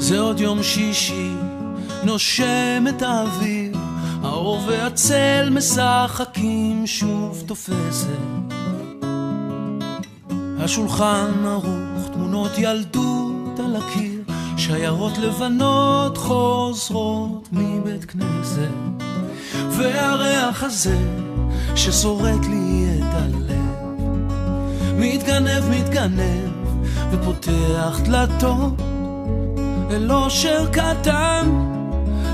זה עוד יום שישי, נושם את האוויר, האור והצל משחקים, שוב תופסת השולחן ערוך, תמונות ילדות על הקיר, שיירות לבנות חוזרות מבית כנסת, והריח הזה ששורט לי את הלב מתגנב ופותח דלתות אל אושר קטן,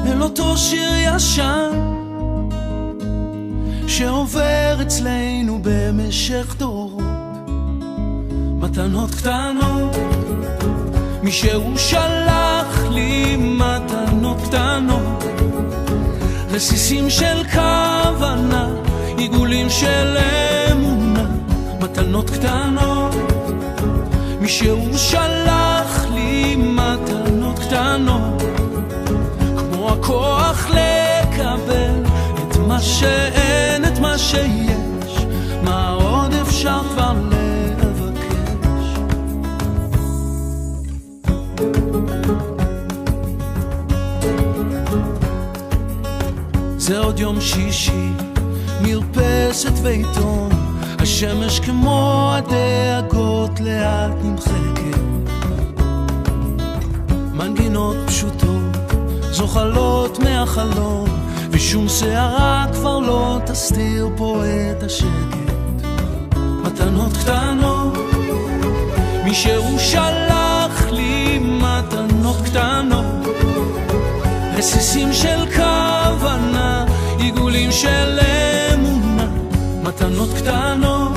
אל אותו שיר ישן שעובר אצלנו במשך דורות. מתנות קטנות, מישהו שלח לי מתנות קטנות, רסיסים של כוונה, עיגולים של אמונה. מתנות קטנות, מישהו שלח לי מתנות קטנות, כמו הכוח לקבל את מה שאין, את מה שיש, מה עוד אפשר כבר לבקש. זה עוד יום שישי, מרפסת ועיתון, השמש כמו הדאגות לאט נמחקת, מנגינות פשוטות זוחלות מהחלום, ושום שערה כבר לא תסתיר פה את השקט. מתנות קטנות, מישהו שלח לי מתנות קטנות, רסיסים של כוונה, עיגולים של אמונה. מתנות קטנות,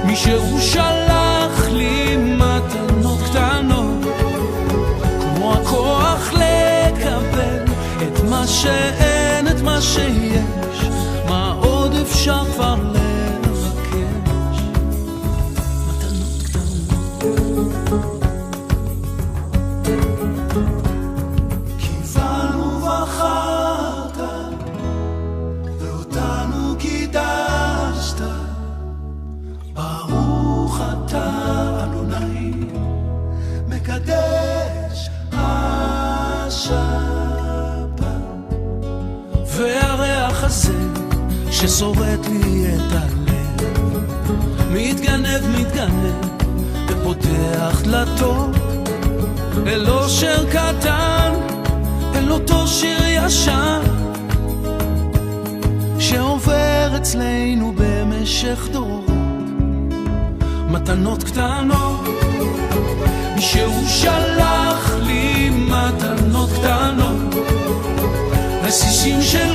מישהו שלח לי מתנות קטנות, כמו הכוח לקבל את מה שאין, את מה שיש, מה עוד אפשר כבר לבקש. מתנות קטנות, קיבלנו בחרת ואותנו קידשת, ברוך אתה אדוני מקדש השבת. והריח הזה ששורט לי את הלב מתגנב ופותח דלתות אל אושר קטן, אל אותו שיר ישן שעובר אצלנו במשך דורות. מתנות קטנות, מישהו שלח לי מתנות קטנות, רסיסים של